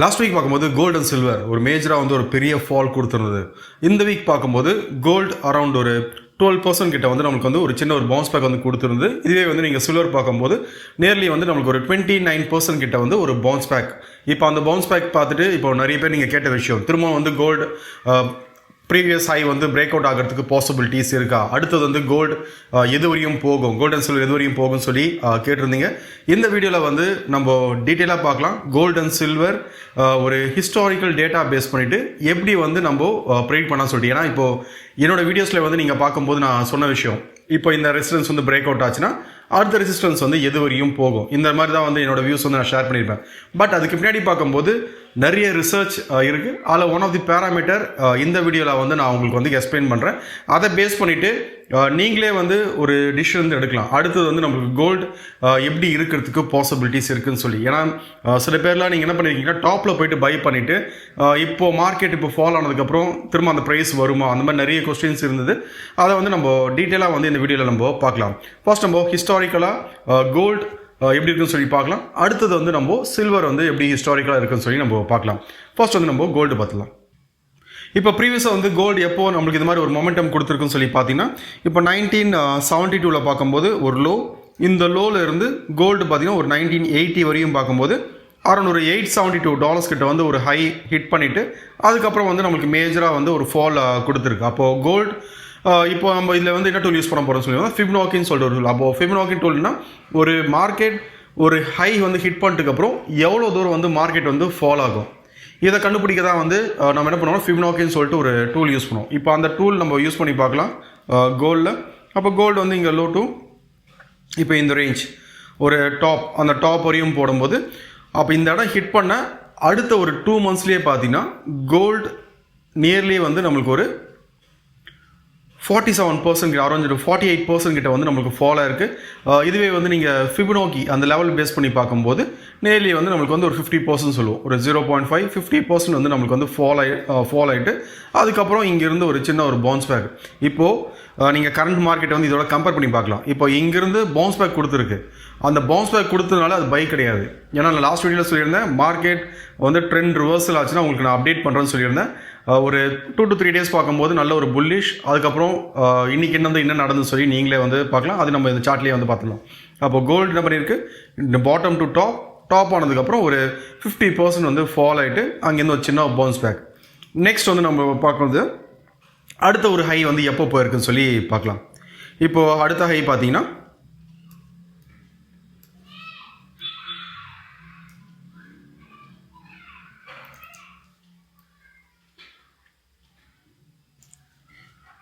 Last week பார்க்கும்போது gold and silver ஒரு மேஜராக வந்து ஒரு பெரிய ஃபால் கொடுத்துருந்தது. இந்த வீக் பார்க்கும்போது கோல்டு அரௌண்ட் ஒரு 12% கிட்ட வந்து நமக்கு வந்து ஒரு சின்ன ஒரு பவுன்ஸ் பேக் வந்து கொடுத்துருந்து. இதுவே வந்து நீங்கள் சில்வர் பார்க்கும்போது நேர்லி வந்து நமக்கு ஒரு 29% கிட்ட வந்து ஒரு பவுன்ஸ் பேக். இப்போ அந்த பவுன்ஸ் பேக் பார்த்துட்டு இப்போ நிறைய பேர் நீங்கள் கேட்ட விஷயம், திரும்ப வந்து கோல்டு ப்ரீவியஸ் ஹை வந்து பிரேக் அவுட் ஆகிறதுக்கு பாசிபிலிட்டிஸ் இருக்கா, அடுத்தது வந்து கோல்டு எது வரையும் போகும், கோல்டு அண்ட் சில்வர் எது வரையும் போகும்னு சொல்லி கேட்டிருந்தீங்க. இந்த வீடியோவில் வந்து நம்ம டீட்டெயிலாக பார்க்கலாம். கோல்டு அண்ட் சில்வர் ஒரு ஹிஸ்டாரிக்கல் டேட்டா பேஸ் பண்ணிவிட்டு எப்படி வந்து நம்ம ப்ரெடிக்ட் பண்ண சொல்லிட்டு, ஏன்னா இப்போது என்னோடய வீடியோஸில் வந்து நீங்கள் பார்க்கும்போது நான் சொன்ன விஷயம், இப்போ இந்த ரெசிஸ்டன்ஸ் வந்து பிரேக் அவுட் ஆச்சுன்னா அடுத்த ரெசிஸ்டன்ஸ் வந்து எது வரையும் போகும், இந்த மாதிரி தான் வந்து என்னோடய வியூஸ் வந்து நான் ஷேர் பண்ணியிருப்பேன். பட் அதுக்கு பின்னாடி பார்க்கும்போது நிறைய ரிசர்ச் இருக்குது. அதில் ஒன் ஆஃப் தி பேராமீட்டர் இந்த வீடியோவில் வந்து நான் உங்களுக்கு வந்து எக்ஸ்பிளைன் பண்ணுறேன். அதை பேஸ் பண்ணிவிட்டு நீங்களே வந்து ஒரு டிஷ் வந்து எடுக்கலாம். அடுத்தது வந்து நம்மளுக்கு கோல்டு எப்படி இருக்கிறதுக்கு பாசிபிலிட்டிஸ் இருக்குதுன்னு சொல்லி. ஏன்னா சில பேர்லாம் நீங்கள் என்ன பண்ணியிருக்கீங்கன்னா டாப்பில் போயிட்டு பை பண்ணிவிட்டு இப்போது மார்க்கெட் இப்போ ஃபால் ஆனதுக்கப்புறம் திரும்ப அந்த ப்ரைஸ் வருமா, அந்த மாதிரி நிறைய கொஸ்டின்ஸ் இருந்தது. அதை வந்து நம்ம டீட்டெயிலாக வந்து இந்த வீடியோவில் நம்ம பார்க்கலாம். ஃபர்ஸ்ட் நம்ம ஹிஸ்டாரிக்கலாக கோல்டு எப்படி இருக்குன்னு சொல்லி பார்க்கலாம். அடுத்தது வந்து நம்ம சில்வர் வந்து எப்படி ஹிஸ்டாரிக்கலாக இருக்குன்னு சொல்லி நம்ம பார்க்கலாம். ஃபர்ஸ்ட் வந்து நம்ம கோல்டு பார்த்துலாம். இப்போ ப்ரீவியஸாக வந்து கோல்டு எப்போ நம்மளுக்கு இது மாதிரி ஒரு மொமெண்டம் கொடுத்துருக்குன்னு சொல்லி பார்த்தீங்கன்னா, இப்போ 1972 பார்க்கும்போது ஒரு லோ, இந்த லோவில் இருந்து கோல்டு பார்த்தீங்கன்னா ஒரு 1980 வரையும் பார்க்கும்போது அரௌண்ட் ஒரு $872 கிட்ட வந்து ஒரு ஹை ஹிட் பண்ணிவிட்டு அதுக்கப்புறம் வந்து நம்மளுக்கு மேஜராக வந்து ஒரு ஃபால் கொடுத்துருக்கு. அப்போது கோல்டு இப்போ நம்ம இதில் வந்து என்ன டூல் யூஸ் பண்ண போகிறோம்னு சொல்லி ஃபிப்னாக்கின்னு சொல்லிட்டு ஒரு டூல். அப்போது ஃபிப்னாக்கி டூல்னா ஒரு மார்க்கெட் ஒரு ஹை வந்து ஹிட் பண்ணிட்டுக்கப்புறம் எவ்வளோ தூரம் வந்து மார்க்கெட் வந்து ஃபால் ஆகும், இதை கண்டுபிடிக்க தான் வந்து நம்ம என்ன பண்ணுவோம், ஃபிப்னாக்கின்னு சொல்லிட்டு ஒரு டூல் யூஸ் பண்ணுவோம். இப்போ அந்த டூல் நம்ம யூஸ் பண்ணி பார்க்கலாம் கோல்டில். அப்போ கோல்டு வந்து இங்கே லோ டு இப்போ இந்த ரேஞ்ச் ஒரு டாப், அந்த டாப் வரையும் போடும்போது அப்போ இந்த இடம் ஹிட் பண்ண அடுத்த ஒரு 2 monthsலேயே பார்த்தீங்கன்னா கோல்டு நியர்லி வந்து நம்மளுக்கு ஒரு 47% அரௌண்ட் 48% கிட்ட வந்து நம்மளுக்கு ஃபால் ஆயிருக்கு. இதுவே வந்து நீங்கள் ஃபிபனோக்கி அந்த லெவல் பேஸ் பண்ணி பார்க்கும்போது நேர்லி வந்து நம்மளுக்கு வந்து ஒரு 50% சொல்லுவோம். ஒரு 0.5 50% வந்து நம்மளுக்கு வந்து ஃபால் ஆகிட்டு அதுக்கப்புறம் இங்கேருந்து ஒரு சின்ன ஒரு பவுன்ஸ் பேக். இப்போது நீங்கள் கரண்ட் மார்க்கெட்டை வந்து இதோட கம்பேர் பண்ணி பார்க்கலாம். இப்போ இங்கேருந்து பவுன்ஸ் பேக் கொடுத்துருக்கு, அந்த பவுன்ஸ் பேக் கொடுத்ததுனால அது பை கிடையாது. ஏன்னா நான் லாஸ்ட் வீடியோவில் சொல்லியிருந்தேன் மார்க்கெட் வந்து ட்ரெண்ட் ரிவர்சல் ஆச்சுன்னா உங்களுக்கு நான் அப்டேட் பண்ணுறேன்னு சொல்லியிருந்தேன். ஒரு 2 to 3 days பார்க்கும்போது நல்ல ஒரு புல்லிஷ், அதுக்கப்புறம் இன்றைக்கி என்ன நடந்துன்னு சொல்லி நீங்களே வந்து பார்க்கலாம். அது நம்ம இந்த சார்ட்லேயே வந்து பார்த்துக்கலாம். அப்போ கோல்டு என்ன பண்ணியிருக்கு, இந்த பாட்டம் டு டாப் ஆனதுக்கப்புறம் ஒரு 50% வந்து ஃபால் ஆகிட்டு அங்கேருந்து ஒரு சின்ன பவுன்ஸ் பேக். நெக்ஸ்ட் வந்து நம்ம பார்க்குறது அடுத்த ஒரு ஹை வந்து எப்போ போயிருக்குன்னு சொல்லி பார்க்கலாம். இப்போது அடுத்த ஹை பார்த்தீங்கன்னா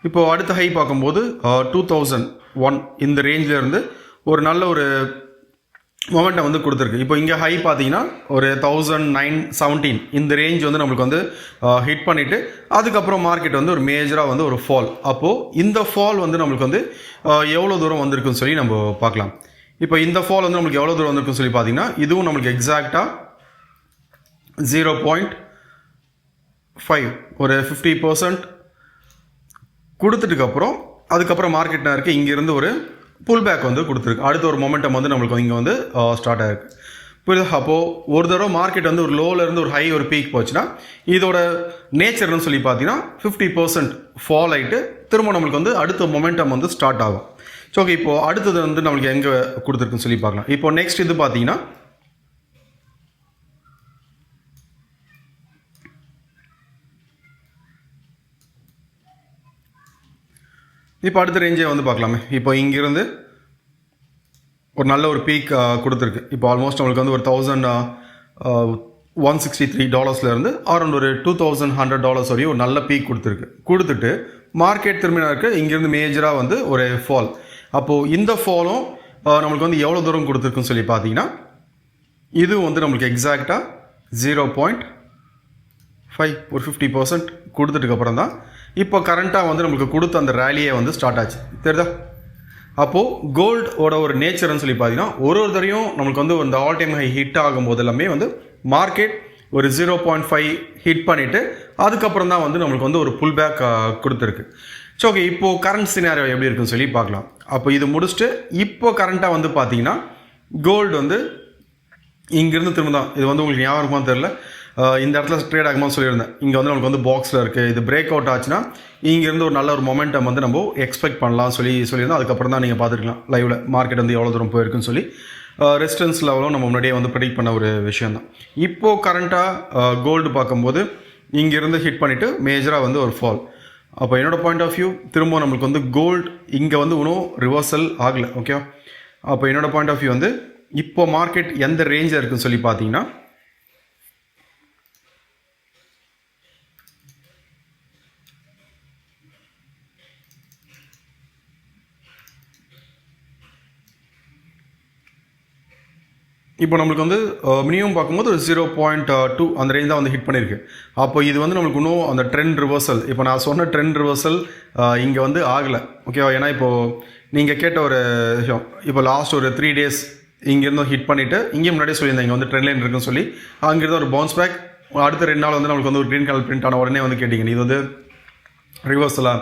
இப்போது அடுத்த ஹை பார்க்கும்போது 2001 இந்த ரேஞ்சில் இருந்து ஒரு நல்ல ஒரு மொமெண்டம் வந்து கொடுத்துருக்கு. இப்போ இங்கே ஹை பார்த்தீங்கன்னா ஒரு 1917 இந்த ரேஞ்ச் வந்து நம்மளுக்கு வந்து ஹிட் பண்ணிவிட்டு அதுக்கப்புறம் மார்க்கெட் வந்து ஒரு மேஜராக வந்து ஒரு ஃபால். அப்போது இந்த ஃபால் வந்து நம்மளுக்கு வந்து எவ்வளோ தூரம் வந்திருக்குன்னு சொல்லி நம்ம பார்க்கலாம். இப்போ இந்த ஃபால் வந்து நம்மளுக்கு எவ்வளோ தூரம் வந்திருக்குன்னு சொல்லி பார்த்தீங்கன்னா இதுவும் நம்மளுக்கு எக்ஸாக்டாக 0.5 ஒரு 50% கொடுத்துட்டுக்கப்புறம் அதுக்கப்புறம் மார்க்கெட் இருக்குது இங்கேருந்து ஒரு புல் பேக் வந்து கொடுத்துருக்கு. அடுத்த ஒரு மொமெண்டம் வந்து நம்மளுக்கு இங்கே வந்து ஸ்டார்ட் ஆகிருக்கு. புரியுது? அப்போது ஒரு தடவை மார்க்கெட் வந்து ஒரு லோலேருந்து ஒரு ஹை ஒரு பீக் போச்சுன்னா இதோட நேச்சர்னு சொல்லி பார்த்தீங்கன்னா 50% ஃபால் ஆகிட்டு திரும்ப நம்மளுக்கு வந்து அடுத்த மொமெண்டம் வந்து ஸ்டார்ட் ஆகும். ஸோ ஓகே, இப்போது அடுத்தது வந்து நம்மளுக்கு எங்கே கொடுத்துருக்குன்னு சொல்லி பார்க்கலாம். இப்போ நெக்ஸ்ட் இது பார்த்தீங்கன்னா இப்போ அடுத்த ரேஞ்சே வந்து பார்க்கலாமே. இப்போ இங்கேருந்து ஒரு நல்ல ஒரு பீக் கொடுத்துருக்கு. இப்போ ஆல்மோஸ்ட் நம்மளுக்கு வந்து ஒரு $1,163 அரௌண்ட் ஒரு $2,100 வரையும் ஒரு நல்ல பீக் கொடுத்துட்டு மார்க்கெட் திரும்பினா இருக்குது இங்கேருந்து மேஜராக வந்து ஒரு ஃபால். அப்போது இந்த ஃபாலும் நம்மளுக்கு வந்து எவ்வளோ தூரம் கொடுத்துருக்குன்னு சொல்லி பார்த்தீங்கன்னா இது வந்து நம்மளுக்கு எக்ஸாக்டாக 0.5 ஒரு 50% கொடுத்துட்டுக்கப்புறம் தான் இப்போ கரண்ட்டாக வந்து நம்மளுக்கு கொடுத்த அந்த ரேலியை வந்து ஸ்டார்ட் ஆச்சு. தெரியுதா? அப்போது கோல்டோட ஒரு நேச்சர்னு சொல்லி பார்த்தீங்கன்னா ஒரு தரையும் நம்மளுக்கு வந்து இந்த ஆல் டைம் ஹை ஹிட் ஆகும்போது எல்லாமே வந்து மார்க்கெட் ஒரு 0.5 ஹிட் பண்ணிவிட்டு அதுக்கப்புறம் தான் வந்து நம்மளுக்கு வந்து ஒரு புல் பேக் கொடுத்துருக்கு. ஸோ ஓகே, இப்போது கரண்ட் சினாரியோ எப்படி இருக்குன்னு சொல்லி பார்க்கலாம். அப்போ இது முடிச்சுட்டு இப்போ கரண்ட்டாக வந்து பார்த்தீங்கன்னா கோல்டு வந்து இங்கேருந்து திரும்ப தான் இது வந்து உங்களுக்கு ஞாபகமாக தெரில இந்த இடத்துல ட்ரேட் ஆகும்போது சொல்லியிருந்தேன், இங்கே வந்து நமக்கு வந்து பாக்ஸில் இருக்குது, இது பிரேக் அவுட் ஆச்சுன்னா இங்கேருந்து ஒரு நல்ல ஒரு மொமெண்டம் வந்து நம்ம எக்ஸ்பெக்ட் பண்ணலாம் சொல்லியிருந்தோம். அதுக்கப்புறம் தான் நீங்கள் பார்த்துருக்கலாம் லைவில் மார்க்கெட் வந்து எவ்வளோ தூரம் போயிருக்குன்னு சொல்லி. ரெசிஸ்டன்ஸ் லெவலும் நம்ம முன்னாடியே வந்து ப்ரெடிக்ட் பண்ண ஒரு விஷயம் தான். இப்போது கரண்ட்டாக கோல்டு பார்க்கும்போது இங்கேருந்து ஹிட் பண்ணிவிட்டு மேஜராக வந்து ஒரு ஃபால். அப்போ என்னோடய பாயிண்ட் ஆஃப் வியூ திரும்ப நம்மளுக்கு வந்து கோல்டு இங்கே வந்து இன்னும் ரிவர்சல் ஆகலை. ஓகே, அப்போ என்னோடய பாயிண்ட் ஆஃப் வியூ வந்து இப்போ மார்க்கெட் எந்த ரேஞ்சில் இருக்குன்னு சொல்லி பார்த்தீங்கன்னா, இப்போ நம்மளுக்கு வந்து மினிமம் பார்க்கும்போது ஒரு 0.2 அந்த ரேஞ்ச் தான் வந்து ஹிட் பண்ணியிருக்கு. அப்போ இது வந்து நம்மளுக்கு இன்னும் அந்த ட்ரெண்ட் ரிவர்சல், இப்போ நான் சொன்ன ட்ரெண்ட் ரிவர்சல் இங்கே வந்து ஆகலை. ஓகேவா? ஏன்னா இப்போது நீங்கள் கேட்ட ஒரு விஷயம், இப்போ லாஸ்ட் ஒரு 3 days இங்கேருந்தும் ஹிட் பண்ணிவிட்டு இங்கேயும் முன்னாடியே சொல்லியிருந்தேன் இங்கே வந்து ட்ரெண்ட் லைன் இருக்குன்னு சொல்லி. அங்கேருந்து ஒரு பவுன்ஸ் பேக், அடுத்த 2 நாள் வந்து நம்மளுக்கு வந்து ஒரு க்ரீன் கலர் பிரிண்ட் ஆன உடனே வந்து கேட்டிங்க, இது வந்து ரிவர்சலாக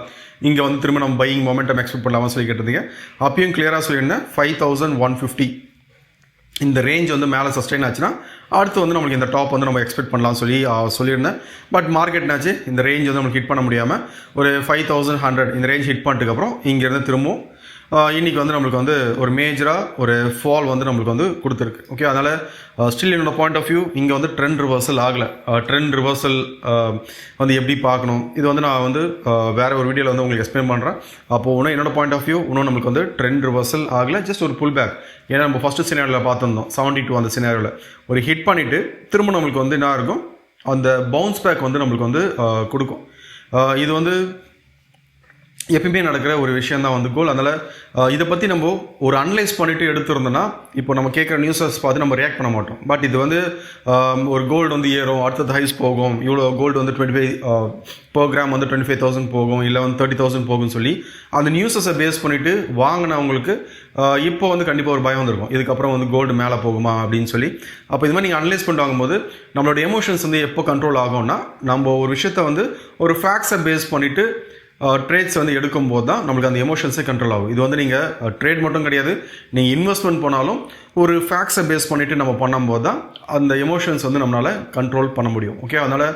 இங்கே வந்து திரும்ப நம்ம பையிங் மொமெண்டம் எக்ஸ்பெக்ட் பண்ணலாமா சொல்லி கேட்டிருந்தீங்க. அப்பயும் கிளியராக சொல்லியிருந்தேன் 5150 இந்த ரேஞ்ச் வந்து மேலே சஸ்டெயின் ஆச்சுன்னா அடுத்து வந்து நம்மளுக்கு இந்த டாப் வந்து நம்ம எக்ஸ்பெக்ட் பண்ணலாம் சொல்லியிருந்தேன். பட் மார்க்கெட்னாச்சு இந்த ரேஞ்ச் வந்து நம்மளுக்கு ஹிட் பண்ண முடியாமல் ஒரு 5100 இந்த ரேஞ்ச் ஹிட் பண்ணிட்டுக்கப்புறம் இங்கேருந்து திரும்பவும் இன்றைக்கி வந்து நம்மளுக்கு வந்து ஒரு மேஜராக ஒரு ஃபால் வந்து நம்மளுக்கு வந்து கொடுத்துருக்கு. ஓகே, அதனால் ஸ்டில் என்னோட பாயிண்ட் ஆஃப் வியூ இங்கே வந்து ட்ரெண்ட் ரிவர்சல் ஆகலை. ட்ரெண்ட் ரிவர்சல் வந்து எப்படி பார்க்கணும் இது வந்து நான் வந்து வேறு ஒரு வீடியோவில் வந்து உங்களுக்கு எக்ஸ்பிளைன் பண்ணுறேன். அப்போது இன்னும் என்னோட பாயிண்ட் ஆஃப் வியூ இன்னும் நம்மளுக்கு வந்து ட்ரெண்ட் ரிவர்சல் ஆகலை, ஜஸ்ட் ஒரு புல் பேக். ஏன்னா நம்ம ஃபஸ்ட்டு சினாரியோவில் பார்த்துருந்தோம் 72 அந்த சினாரியோவில் ஒரு ஹிட் பண்ணிவிட்டு திரும்ப நம்மளுக்கு வந்து என்ன இருக்கும், அந்த பவுன்ஸ் பேக் வந்து நம்மளுக்கு வந்து கொடுக்கும். இது வந்து எப்பயுமே நடக்கிற ஒரு விஷயம் தான் வந்து கோல். அதனால் இதை பற்றி நம்ம ஒரு அனலைஸ் பண்ணிவிட்டு எடுத்துருந்தோன்னா இப்போ நம்ம கேட்குற நியூஸஸ் பார்த்து நம்ம ரியாக்ட் பண்ண மாட்டோம். பட் இது வந்து ஒரு கோல்டு வந்து ஏறும், அடுத்தது ஹைஸ் போகும், இவ்வளோ கோல்டு வந்து 25 per கிராம் வந்து 25,000 போகும், இல்லை வந்து 30,000 போகும்னு சொல்லி அந்த நியூஸஸை பேஸ் பண்ணிவிட்டு வாங்கினவங்களுக்கு இப்போ வந்து கண்டிப்பாக ஒரு பயம் வந்துருக்கும், இதுக்கப்புறம் வந்து கோல்டு மேலே போகுமா அப்படின்னு சொல்லி. அப்போ இது மாதிரி நீங்கள் அனலைஸ் பண்ணிட்டு வாங்கும்போது நம்மளோட எமோஷன்ஸ் வந்து எப்போ கண்ட்ரோல் ஆகும்னா, நம்ம ஒரு விஷயத்தை வந்து ஒரு ஃபேக்ட்ஸை பேஸ் பண்ணிவிட்டு ட்ரேட்ஸ் வந்து எடுக்கும்போது தான் நம்மளுக்கு அந்த எமோஷன்ஸே கண்ட்ரோல் ஆகும். இது வந்து நீங்கள் ட்ரேட் மட்டும் கிடையாது, நீங்கள் இன்வெஸ்ட்மெண்ட் போனாலும் ஒரு ஃபேக்ட்ஸை பேஸ் பண்ணிவிட்டு நம்ம பண்ணும்போது தான் அந்த எமோஷன்ஸ் வந்து நம்மளால் கண்ட்ரோல் பண்ண முடியும். ஓகே, அதனால்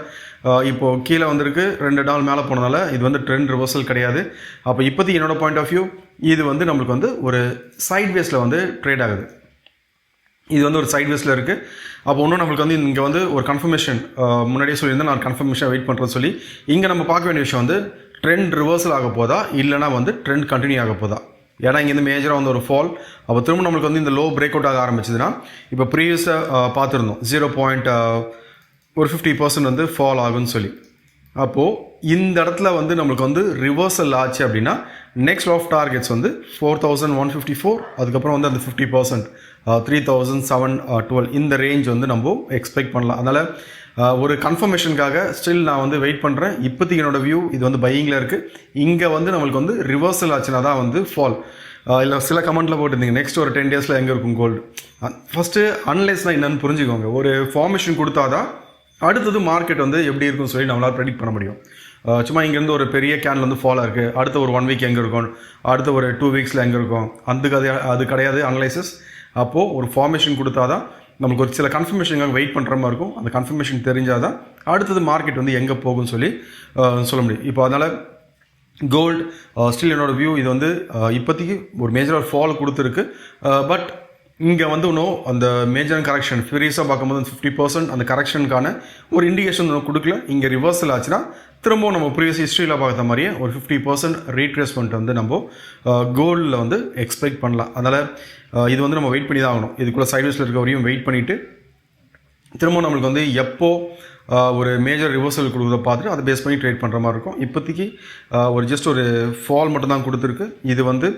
இப்போது கீழே வந்திருக்கு 2 நாள் மேலே போனதால் இது வந்து ட்ரெண்ட் ரிவர்சல் கிடையாது. அப்போ இப்போதைக்கு என்னோடய பாயிண்ட் ஆஃப் வியூ இது வந்து நம்மளுக்கு வந்து ஒரு சைட்வேஸில் வந்து ட்ரேட் ஆகுது. இது வந்து ஒரு சைட்வேஸில் இருக்குது. அப்போ ஒன்றும் நம்மளுக்கு வந்து இங்கே வந்து ஒரு கன்ஃபர்மேஷன் முன்னாடியே சொல்லியிருந்தேன், நான் கன்ஃபர்மேஷன் வெயிட் பண்ணுறேன்னு சொல்லி. இங்கே நம்ம பார்க்க வேண்டிய விஷயம் வந்து ட்ரெண்ட் ரிவர்சல் ஆக போதா இல்லைனா வந்து ட்ரெண்ட் கண்டினியூ ஆக போதா. ஏன்னா இங்கேருந்து மேஜராக வந்து ஒரு ஃபால், அப்போ திரும்ப நம்மளுக்கு வந்து இந்த லோ பிரேக் அவுட் ஆக ஆரம்பிச்சதுன்னா இப்போ ப்ரீவியஸாக பார்த்துருந்தோம் 0.50% வந்து ஃபால் ஆகுன்னு சொல்லி. அப்போது இந்த இடத்துல வந்து நம்மளுக்கு வந்து ரிவர்சல் ஆச்சு அப்படின்னா நெக்ஸ்ட் ஆஃப் டார்கெட்ஸ் வந்து 4154, அதுக்கப்புறம் வந்து அந்த 50% 3712 இந்த ரேஞ்ச் வந்து நம்ம எக்ஸ்பெக்ட் பண்ணலாம். அதனால் ஒரு கன்ஃபர்மேஷனுக்காக ஸ்டில் நான் வந்து வெயிட் பண்ணுறேன். இப்போதைக்கு என்னோட வியூ இது வந்து பையிங்கில் இருக்குது. இங்கே வந்து நம்மளுக்கு வந்து ரிவர்சல் ஆச்சுன்னா தான் வந்து ஃபால். இல்லை சில கமெண்ட்டில் போட்டிருந்தீங்க நெக்ஸ்ட் ஒரு 10 days எங்கே இருக்கும் கோல்டு. ஃபஸ்ட்டு அனலைஸ்னால் என்னென்னு புரிஞ்சுக்கோங்க. ஒரு ஃபார்மேஷன் கொடுத்தா தான் அடுத்தது மார்க்கெட் வந்து எப்படி இருக்குன்னு சொல்லி நம்மளால் ப்ரெடிக்ட் பண்ண முடியும். சும்மா இங்கேருந்து ஒரு பெரிய கேனில் வந்து ஃபாலாக இருக்குது, அடுத்த ஒரு 1 week எங்கே இருக்கும், அடுத்த ஒரு 2 weeks எங்கே இருக்கும், அது கிடையாது அனலைசிஸ். அப்போது ஒரு ஃபார்மேஷன் கொடுத்தா தான் நமக்கு ஒரு சில கன்ஃபர்மேஷனுக்காக வெயிட் பண்ணுற மாதிரி இருக்கும். அந்த கன்ஃபர்மேஷன் தெரிஞ்சால் தான் அடுத்தது மார்க்கெட் வந்து எங்கே போகும்னு சொல்லி சொல்ல முடியும். இப்போ அதனால் கோல்டு ஸ்டில் என்னோடய வியூ இது வந்து இப்போதைக்கு ஒரு மேஜராக ஃபால் கொடுத்துருக்கு. பட் இங்கே வந்து இன்னும் அந்த மேஜர் கரெக்ஷன் ஃபியூரியஸாக பார்க்கும்போது 50% அந்த கரெக்ஷனுக்கான ஒரு இண்டிகேஷன் இன்னும் கொடுக்கல. இங்கே ரிவர்சல் ஆச்சுன்னா திரும்பவும் நம்ம ப்ரீவியஸ் ஹிஸ்ட்ரியில் பார்த்த மாதிரியே ஒரு 50% ரீட்ரேஸ்மெண்ட் வந்து நம்ம கோல்டில் வந்து எக்ஸ்பெக்ட் பண்ணலாம். அதனால் இது வந்து நம்ம வெயிட் பண்ணி தான் ஆகணும். இதுக்குள்ளே சைட்வேஸில் இருக்க வரையும் வெயிட் பண்ணிவிட்டு திரும்ப நம்மளுக்கு வந்து எப்போ ஒரு மேஜர் ரிவர்சல் கொடுக்குறத பார்த்துட்டு அதை பேஸ் பண்ணி ட்ரேட் பண்ணுற மாதிரி இருக்கும். இப்போதைக்கு ஒரு ஜஸ்ட் ஒரு ஃபால் மட்டும் தான் கொடுத்துருக்கு. இது வந்து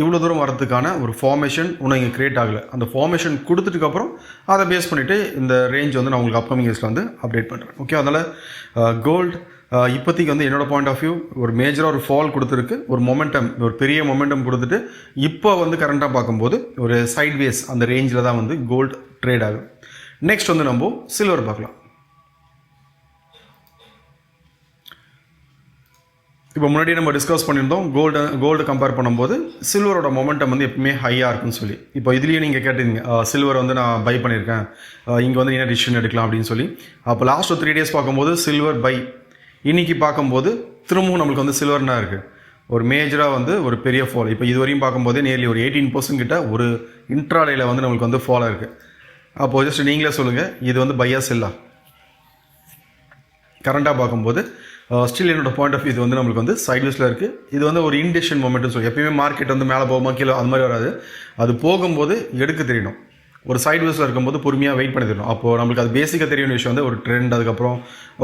இவ்வளோ தூரம் வரதுக்கான ஒரு ஃபார்மேஷன் இன்னும் இங்கே க்ரியேட் ஆகலை. அந்த ஃபார்மேஷன் கொடுத்துட்டுக்கப்புறம் அதை பேஸ் பண்ணிவிட்டு இந்த ரேஞ்ச் வந்து நான் உங்களுக்கு அப்கமிங் இயர்ஸில் வந்து அப்டேட் பண்ணுறேன். ஓகே, அதனால் கோல்டு இப்போதைக்கு வந்து என்னோடய பாயிண்ட் ஆஃப் வியூ ஒரு மேஜராக ஒரு ஃபால் கொடுத்துருக்கு, ஒரு மொமெண்டம் ஒரு பெரிய மொமெண்டம் கொடுத்துட்டு இப்போ வந்து கரண்ட்டாக பார்க்கும்போது ஒரு சைட்வேஸ் அந்த ரேஞ்சில் தான் வந்து கோல்டு ட்ரேட் ஆகும். நெக்ஸ்ட் வந்து நம்ம சில்வர் பார்க்கலாம். இப்போ முன்னாடி நம்ம டிஸ்கஸ் பண்ணியிருந்தோம் கோல்டு கம்பேர் பண்ணும்போது சில்வரோட மொமெண்டம் வந்து எப்பவுமே ஹையாக இருக்குன்னு சொல்லி. இப்போ இதுலேயும் நீங்கள் கேட்டிருந்தீங்க சில்வர் வந்து நான் பை பண்ணியிருக்கேன், இங்கே வந்து என்ன டிசிஷன் எடுக்கலாம் அப்படின்னு சொல்லி. அப்போ லாஸ்ட் 3 days பார்க்கும்போது சில்வர் பை, இன்றைக்கி பார்க்கும்போது திரும்பவும் நம்மளுக்கு வந்து சில்வர்னா இருக்குது ஒரு மேஜராக வந்து ஒரு பெரிய ஃபால். இப்போ இது வரையும் பார்க்கும்போது நியர்லி ஒரு 18% கிட்ட ஒரு இன்ட்ராடேயில் வந்து நம்மளுக்கு வந்து ஃபாலாக இருக்குது. அப்போது ஜஸ்ட் நீங்களே சொல்லுங்கள், இது வந்து பையா செல்லா? கரண்ட்டாக பார்க்கும்போது ஸ்டில் என்னோட பாயிண்ட் ஆஃப் வியூ இது வந்து நம்மளுக்கு வந்து சைட்வேஸில் இருக்குது. இது வந்து ஒரு இன்டெசிஷன் மொமெண்ட்னு சொல்லி எப்பயுமே மார்க்கெட் வந்து மேலே போகுமா கீழே அது மாதிரி வராது. அது போகும்போது எடுக்க தெரியணும். ஒரு சைட்வேஸில் இருக்கும்போது பொறுமையாக வெயிட் பண்ணி தெரியணும். அப்போது நம்மளுக்கு அது பேசிக்காக தெரியும் விஷயம் வந்து ஒரு ட்ரெண்ட், அதுக்கப்புறம்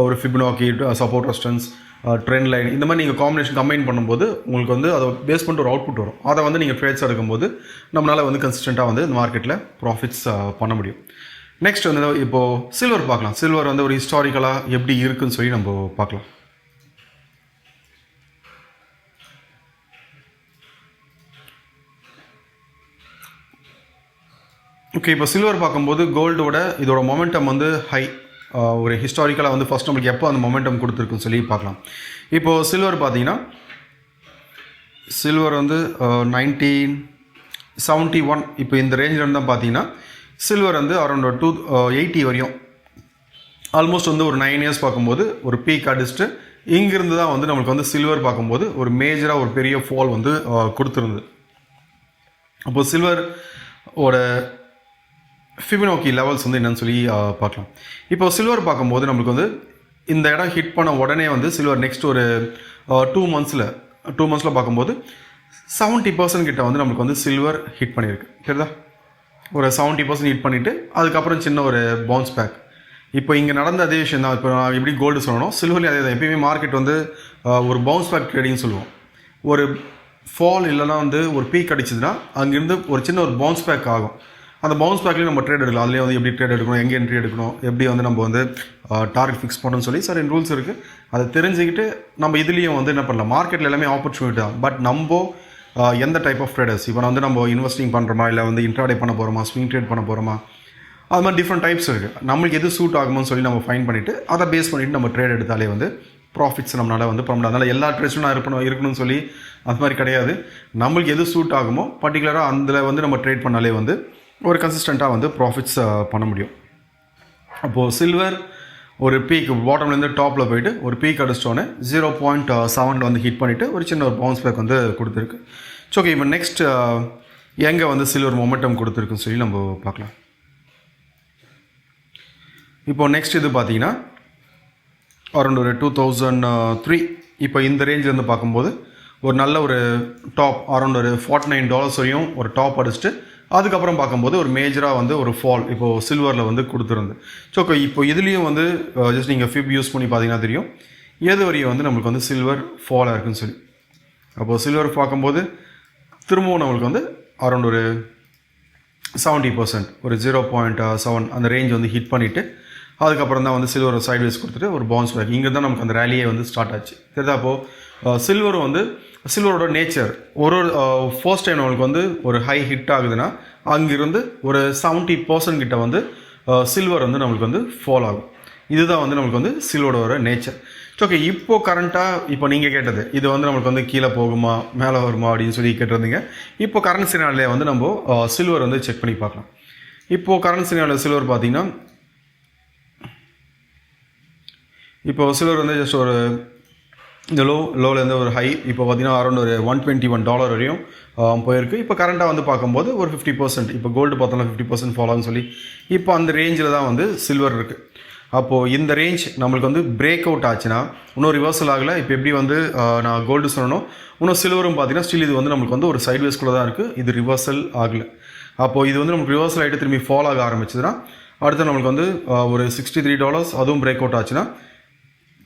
ஒரு Fibonacci, support resistance, trend line, இந்த மாதிரி நீங்கள் காம்பினேஷன் கம்பைன் பண்ணும்போது உங்களுக்கு வந்து அதை பேஸ் பண்ணிட்டு ஒரு அவுட்புட் வரும். அதை வந்து நீங்கள் ட்ரேட்ஸ் எடுக்கும்போது நம்மளால் வந்து கன்சிஸ்டண்ட்டாக வந்து இந்த மார்க்கெட்டில் ப்ராஃபிட்ஸ் பண்ண முடியும். நெக்ஸ்ட் வந்து இப்போது சில்வர் பார்க்கலாம். சில்வர் வந்து ஒரு ஹிஸ்டாரிக்கலாக எப்படி இருக்குன்னு சொல்லி நம்ம பார்க்கலாம். ஓகே, இப்போ சில்வர் பார்க்கும்போது கோல்டோட இதோட மொமெண்டம் வந்து ஹை, ஒரு ஹிஸ்டாரிக்கலாக வந்து ஃபஸ்ட் நம்மளுக்கு எப்போ அந்த மொமெண்டம் கொடுத்துருக்குன்னு சொல்லி பார்க்கலாம். இப்போது சில்வர் பார்த்தீங்கன்னா சில்வர் வந்து 1971 இப்போ இந்த ரேஞ்சில் இருந்தால் பார்த்தீங்கன்னா சில்வர் வந்து அரௌண்ட் 280 வரையும் ஆல்மோஸ்ட் வந்து ஒரு 9 years பார்க்கும்போது ஒரு பீக் அடிச்சுட்டு இங்கிருந்து தான் வந்து நம்மளுக்கு வந்து சில்வர் பார்க்கும்போது ஒரு மேஜராக ஒரு பெரிய ஃபால் வந்து கொடுத்துருந்தது. அப்போது சில்வர் ஓட ஃபிபனாக்கி லெவல்ஸ் வந்து என்னன்னு சொல்லி பார்க்கலாம். இப்போ சில்வர் பார்க்கும்போது நம்மளுக்கு வந்து இந்த இடம் ஹிட் பண்ண உடனே வந்து சில்வர் நெக்ஸ்ட் ஒரு 2 monthஸில் பார்க்கும்போது 70% கிட்ட வந்து நம்மளுக்கு வந்து சில்வர் ஹிட் பண்ணியிருக்கு. சரிதா? ஒரு 70% ஹிட் பண்ணிவிட்டு அதுக்கப்புறம் சின்ன ஒரு பவுன்ஸ் பேக். இப்போ இங்கே நடந்த அதே விஷயம் தான். இப்போ நான் எப்படி கோல்டு சொல்லணும், சில்வர்லேயும் அதே தான். எப்பயுமே மார்க்கெட் வந்து ஒரு பவுன்ஸ் பேக் ட்ரேடிங்னு சொல்லுவோம். ஒரு ஃபால் இல்லைனா வந்து ஒரு பீக் அடிச்சதுன்னா அங்கேருந்து ஒரு சின்ன ஒரு பவுன்ஸ் பேக் ஆகும். அந்த பவுன்ஸ் பேக்லேயும் நம்ம ட்ரேட் எடுக்கலாம். அதுலேயே வந்து எப்படி ட்ரேட் எடுக்கணும், எங்கே என்ட்ரி எடுக்கணும், எப்படி வந்து நம்ம வந்து டார்கெட் ஃபிக்ஸ் பண்ணணும்னு சொல்லி சரி ரூல்ஸ் இருக்குது. அதை தெரிஞ்சுக்கிட்டு நம்ம இதுலேயும் வந்து என்ன பண்ணலாம், மார்க்கெட்டில் எல்லாமே ஆப்பர்ச்சுனிட்டி தான். பட் நம்ம எந்த டைப் ஆஃப் ட்ரேடர்ஸ், இப்போ வந்து நம்ம இன்வெஸ்டிங் பண்ணுறோமா, இல்லை வந்து இன்ட்ராடே பண்ண போகிறோமா, ஸ்விங் ட்ரேட் பண்ண போகிறோமா, அது மாதிரி டிஃப்ரெண்ட் டைப்ஸ் இருக்குது. நம்மளுக்கு எது சூட் ஆகுமோன்னு சொல்லி நம்ம ஃபைன் பண்ணிவிட்டு அதை பேஸ் பண்ணிவிட்டு நம்ம ட்ரேட் எடுத்தாலே வந்து ப்ராஃபிட்ஸ் நம்மளால் வந்து பண்ண முடியாது. அதனால் எல்லா ட்ரேட்ஸும் நான் இருக்கணும்னு சொல்லி அது மாதிரி கிடையாது. நம்மளுக்கு எது சூட் ஆகுமோ பர்டிகுலராக அதில் வந்து நம்ம ட்ரேட் பண்ணாலே வந்து ஒரு கன்சிஸ்டண்ட்டாக வந்து ப்ராஃபிட்ஸ் பண்ண முடியும். அப்போது சில்வர் ஒரு பீக் பாட்டம்லேருந்து டாப்பில் போயிட்டு ஒரு பீக் அடிச்சிட்டோன்னே 0.7 வந்து ஹிட் பண்ணிவிட்டு ஒரு சின்ன ஒரு பவுன்ஸ் பேக் வந்து கொடுத்துருக்கு. ஸோ ஓகே, இப்போ நெக்ஸ்ட் எங்கே வந்து சில்வர் மொமெண்டம் கொடுத்துருக்குன்னு சொல்லி நம்ம பார்க்கலாம். இப்போது நெக்ஸ்ட் இது பார்த்தீங்கன்னா அரௌண்ட் ஒரு 2003 இப்போ இந்த ரேஞ்சிலேருந்து பார்க்கும்போது ஒரு நல்ல ஒரு டாப் அரௌண்ட் ஒரு $49 வரையும் ஒரு டாப் அடிச்சுட்டு அதுக்கப்புறம் பார்க்கும்போது ஒரு மேஜராக வந்து ஒரு ஃபால் இப்போது சில்வரில் வந்து கொடுத்துருந்து. ஸோ இப்போ இதுலேயும் வந்து ஜஸ்ட் நீங்கள் ஃபிப் யூஸ் பண்ணி பார்த்தீங்கன்னா தெரியும் எது வரையும் வந்து நம்மளுக்கு வந்து சில்வர் ஃபாலாக இருக்குன்னு சொல்லி. அப்போது சில்வர் பார்க்கும்போது திரும்பவும் நம்மளுக்கு வந்து அரௌண்ட் ஒரு 70% ஒரு 0.7 அந்த ரேஞ்ச் வந்து ஹிட் பண்ணிவிட்டு அதுக்கப்புறம் தான் வந்து சில்வர் சைட்வேஸ் கொடுத்துட்டு ஒரு பவுன்ஸ் பேக். இங்கே தான் நமக்கு அந்த ரேலியே வந்து ஸ்டார்ட் ஆச்சு. தெரியுதா? அப்போது சில்வர் வந்து சில்வரோட நேச்சர் ஒரு ஃபர்ஸ்ட் டைம் நம்மளுக்கு வந்து ஒரு ஹை ஹிட் ஆகுதுன்னா அங்கிருந்து ஒரு 70% கிட்ட வந்து சில்வர் வந்து நம்மளுக்கு வந்து ஃபால் ஆகும். இதுதான் வந்து நம்மளுக்கு வந்து சில்வரோட நேச்சர். ஓகே, இப்போது கரண்ட்டாக இப்போ நீங்கள் கேட்டது இது வந்து நம்மளுக்கு வந்து கீழே போகுமா மேலே வருமா அப்படின்னு சொல்லி கேட்டிருந்தீங்க. இப்போ கரண்ட் சினாரியோவில் வந்து நம்ம சில்வர் வந்து செக் பண்ணி பார்க்கலாம். இப்போது கரண்ட் சினாரியோவில் சில்வர் பார்த்தீங்கன்னா இப்போ சில்வர் வந்து ஜஸ்ட் ஒரு இந்த லோலேருந்து ஒரு ஹை இப்போ பார்த்தீங்கன்னா அரௌண்ட் ஒரு $121 வரையும் போயிருக்கு. இப்போ கரண்ட்டாக வந்து பார்க்கும்போது ஒரு 50%, இப்போ கோல்டு பார்த்தோம்னா 50% ஃபாலோ ஆகுன்னு சொல்லி இப்போ அந்த ரேஞ்சில் தான் வந்து சில்வர் இருக்குது. அப்போது இந்த ரேஞ்ச் நம்மளுக்கு வந்து பிரேக் அவுட் ஆச்சுன்னா இன்னும் ரிவர்சல் ஆகலை. இப்போ எப்படி வந்து நான் கோல்டு சொல்லணும், இன்னும் சில்வரும் பார்த்தீங்கன்னா ஸ்டில் இது வந்து நம்மளுக்கு வந்து ஒரு சைட்வேஸ்குள்ளே தான் இருக்குது, இது ரிவர்சல் ஆகலை. அப்போது இது வந்து நமக்கு ரிவர்சல் ஆகிட்டு திரும்பி ஃபால் ஆக ஆரம்பிச்சதுன்னா அடுத்து நம்மளுக்கு வந்து ஒரு $63 அதுவும் பிரேக் அவுட் ஆச்சுன்னா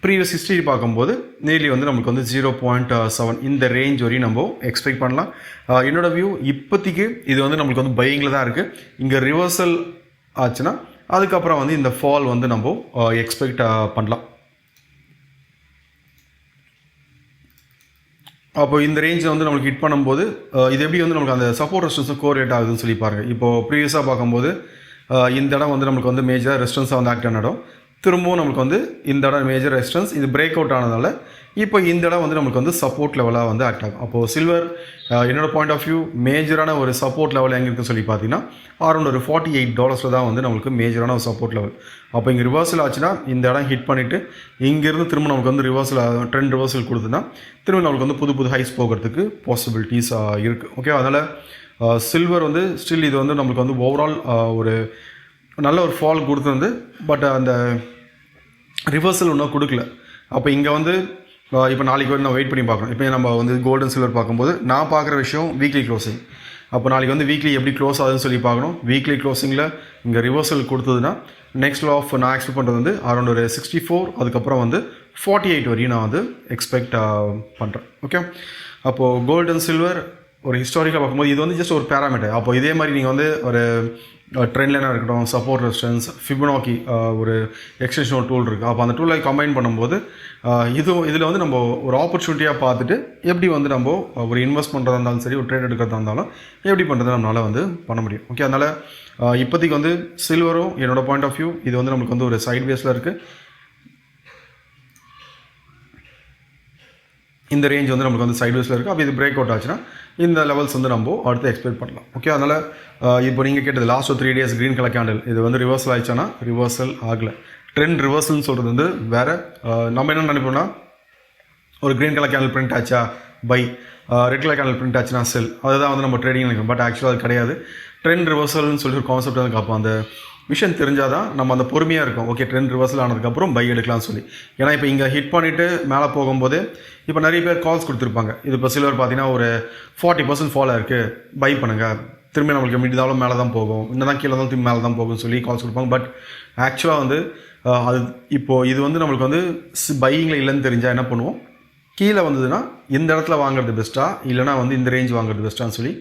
ப்ரீவியஸ் ஹிஸ்ட்ரி பார்க்கும்போது நேர்லி வந்து நமக்கு வந்து 0.7 இந்த ரேஞ்ச் வரையும் நம்ம எக்ஸ்பெக்ட் பண்ணலாம். என்னோட வியூ இப்போதைக்கு இது வந்து நம்மளுக்கு வந்து பையிங்கில் தான் இருக்குது. இங்கே ரிவர்சல் ஆச்சுன்னா அதுக்கப்புறம் வந்து இந்த ஃபால் வந்து நம்ம எக்ஸ்பெக்ட் பண்ணலாம். அப்போ இந்த ரேஞ்சில் வந்து நம்மளுக்கு ஹிட் பண்ணும்போது இது எப்படி வந்து நமக்கு அந்த சப்போர்ட் ரெசிஸ்டன்ஸும் கோரிலேட் ஆகுதுன்னு சொல்லி பாருங்கள். இப்போது ப்ரீவியஸாக பார்க்கும்போது இந்த இடம் வந்து நம்மளுக்கு வந்து மேஜர் ரெசிஸ்டன்ஸாக வந்து ஆக்ட் ஆன இடம். திரும்பவும் நம்மளுக்கு வந்து இந்த இடம் மேஜர் ரெசிஸ்டன்ஸ், இது பிரேக் அவுட் ஆனதால் இப்போ இந்த இடம் வந்து நம்மளுக்கு வந்து சப்போர்ட் லெவலாக வந்து ஆக்ட் ஆகும். அப்போது சில்வர் என்னோட பாயிண்ட் ஆஃப் வியூ மேஜரான ஒரு சப்போர்ட் லெவல் எங்கே இருக்குன்னு சொல்லி பார்த்தீங்கன்னா அரௌண்ட் ஒரு $48 தான் வந்து நம்மளுக்கு மேஜரான ஒரு சப்போர்ட் லெவல். அப்போ இங்கே ரிவர்சல் ஆச்சுன்னா இந்த இடம் ஹிட் பண்ணிவிட்டு இங்கேருந்து திரும்ப நமக்கு வந்து ரிவர்சல் ட்ரெண்ட் ரிவர்சல் கொடுத்துன்னா திரும்ப நம்மளுக்கு வந்து புது ஹைஸ் போகிறதுக்கு பாசிபிலிட்டிஸ் இருக்குது. ஓகே, அதனால் சில்வர் வந்து ஸ்டில் இது வந்து நம்மளுக்கு வந்து ஓவரால் ஒரு நல்ல ஒரு ஃபால் கொடுத்துருந்து, பட் அந்த ரிவர்சல் இன்னும் கொடுக்கல. அப்போ இங்கே வந்து இப்போ நாளைக்கு வந்து நான் வெயிட் பண்ணி பார்க்கணும். இப்போ நம்ம வந்து கோல்டன் சில்வர் பார்க்கும்போது நான் பார்க்குற விஷயம் வீக்லி க்ளோசிங். அப்போ நாளைக்கு வந்து வீக்லி எப்படி க்ளோஸ் ஆகுதுன்னு சொல்லி பார்க்கணும். வீக்லி க்ளோசிங்கில் இங்கே ரிவர்சல் கொடுத்ததுன்னா நெக்ஸ்ட் லோ ஆஃப் நான் எக்ஸ்பெக்ட் பண்ணுறது வந்து அரௌண்ட் ஒரு 64, அதுக்கப்புறம் வந்து 48 வரையும் நான் வந்து எக்ஸ்பெக்ட் பண்ணுறேன். ஓகே, அப்போது கோல்டன் சில்வர் ஒரு ஹிஸ்டாரிக்காக பார்க்கும்போது இது வந்து ஜஸ்ட் ஒரு பேராமீட்டர். அப்போ இதே மாதிரி நீங்கள் வந்து ஒரு ட்ரெண்ட் லைனாக இருக்கட்டும், சப்போர்ட் ரெசிஸ்டன்ஸ், ஃபிபனாக்கி ஒரு எக்ஸ்டென்ஷன் டூல் இருக்குது. அப்போ அந்த டூலை கம்பைன் பண்ணும்போது இதில் வந்து நம்ம ஒரு ஆப்பர்ச்சுனிட்டியாக பார்த்துட்டு எப்படி வந்து நம்ம ஒரு இன்வெஸ்ட் பண்ணுறதா இருந்தாலும் சரி, ஒரு ட்ரேட் எடுக்கிறதா இருந்தாலும் எப்படி பண்ணுறது நம்மளால் வந்து பண்ண முடியும். ஓகே, அதனால் இப்போதைக்கு வந்து சில்வரும் என்னோடய பாயிண்ட் ஆஃப் வியூ இது வந்து நம்மளுக்கு வந்து ஒரு சைட் வேஸில் இருக்குது. இந்த ரேஞ்ச் வந்து நமக்கு வந்து சைட் வேஸில் இருக்குது. அப்போ இது பிரேக் அவுட் ஆச்சுன்னா இந்த லெவல்ஸ் வந்து நம்ம அடுத்து எக்ஸ்பெக்ட் பண்ணலாம். ஓகே, அதனால் இப்போ நீங்கள் கேட்டது லாஸ்ட் ஒரு 3 days க்ரீன் கலர் கேண்டில் இது வந்து ரிவர்சல் ஆயிடுச்சுன்னா ரிவர்சல் ஆகலை. ட்ரெண்ட் ரிவர்சல்னு சொல்கிறது வந்து வேறு. நம்ம என்ன நினைப்போம்னா ஒரு க்ரீன் கலர் கேண்டில் பிரிண்ட் ஆச்சா buy, red colour candle print ஆச்சுன்னா செல், அதுதான் வந்து நம்ம ட்ரேடிங் நினைக்கிறோம். பட் ஆக்சுவலாக அது கிடையாது. ட்ரெண்ட் ரிவர்சல்னு சொல்லி ஒரு கான்செப்ட் வந்து பார்ப்போம். அந்த விஷயம் தெரிஞ்சால் தான் நம்ம அந்த பொறுமையாக இருக்கும். ஓகே, ட்ரெண்ட் ரிவர்சல் ஆனதுக்கப்புறம் பை எடுக்கலாம்னு சொல்லி. ஏன்னா இப்போ இங்கே ஹிட் பண்ணிவிட்டு மேலே போகும்போது இப்போ நிறைய பேர் கால்ஸ் கொடுத்துருப்பாங்க. இது இப்போ சில்வர் பார்த்தீங்கன்னா ஒரு 40% ஃபாலாக இருக்குது, பை பண்ணுங்கள், திரும்பி நம்மளுக்கு மீட்டாலும் மேலே தான் போகும், இன்னும் தான் கீழே தான் திரும்பி மேலே தான் போகும்னு சொல்லி கால்ஸ் கொடுப்பாங்க. பட் ஆக்சுவலாக வந்து அது இப்போது இது வந்து நம்மளுக்கு வந்து பையிங்கில் இல்லைன்னு தெரிஞ்சால் என்ன பண்ணுவோம், கீழே வந்ததுன்னா இந்த இடத்துல வாங்குறது பெஸ்ட்டாக இல்லைனா வந்து இந்த ரேஞ்ச் வாங்குறது பெஸ்ட்டான்னு சொல்லி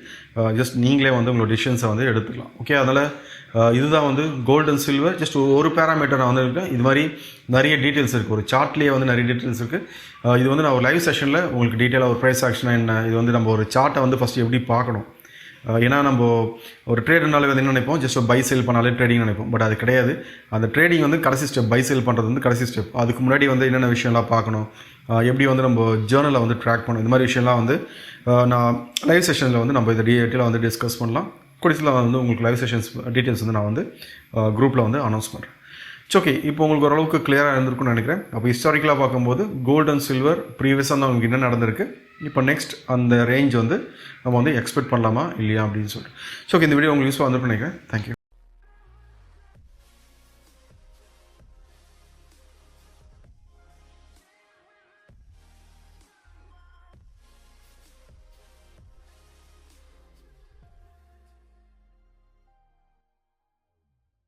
ஜஸ்ட் நீங்களே வந்து உங்களோட டிசிஷன்ஸை வந்து எடுத்துக்கலாம். ஓகே, அதனால் இதுதான் வந்து கோல்டன் சில்வர். ஜஸ்ட் ஒரு பேராமீட்டர் நான் வந்து இருக்கேன். இது மாதிரி நிறைய டீட்டெயில்ஸ் இருக்குது, ஒரு சார்ட்லேயே வந்து நிறைய டீட்டெயில்ஸ் இருக்குது. இது வந்து நான் ஒரு லைவ் செஷனில் உங்களுக்கு டீட்டெயிலாக ஒரு ப்ரைஸ் ஆக்ஷனாக என்ன, இது வந்து நம்ம ஒரு சார்ட்டை வந்து ஃபஸ்ட்டு எப்படி பார்க்கணும். ஏன்னா நம்ம ஒரு ட்ரேடுனாலே வந்து என்ன நினைப்போம், ஜஸ்ட் பை சேல் பண்ணாலே ட்ரேடிங் நினைப்போம். பட் அது கிடையாது. அந்த ட்ரேடிங் வந்து கடைசி ஸ்டெப், பை சேல் பண்ணுறது வந்து கடைசி ஸ்டெப். அதுக்கு முன்னாடி வந்து என்னென்ன விஷயம்லாம் பார்க்கணும், எப்படி வந்து நம்ம ஜேர்னலில் வந்து ட்ராக் பண்ணணும், இந்த மாதிரி விஷயம்லாம் வந்து நான் லைவ் செஷனில் வந்து நம்ம இதை டீட்டெயிலாக வந்து டிஸ்கஸ் பண்ணலாம். கடைசியில் வந்து உங்களுக்கு லைவ் செஷன்ஸ் டீட்டெயில்ஸ் வந்து நான் வந்து குரூப்பில் வந்து அனௌன்ஸ் பண்ணுறேன். இட்ஸ் ஓகே, இப்போ உங்களுக்கு ஓரளவுக்கு கிளியராக இருந்திருக்குன்னு நினைக்கிறேன். அப்போ ஹிஸ்டாரிக்கலாக பார்க்கும்போது கோல்டன் சில்வர் ப்ரீவியஸாக தான் உங்களுக்கு என்ன நடந்திருக்கு, இப்போ நெக்ஸ்ட் அந்த ரேஞ்ச் வந்து நம்ம வந்து எக்ஸ்பெக்ட் பண்ணலாமா இல்லையா அப்படின்னு சொல்லிட்டு. ஸோ ஓகே, இந்த வீடியோ உங்களுக்கு யூஸ்ஃபுல்லாக வந்துருக்குன்னு நினைக்கிறேன். தேங்க்யூ.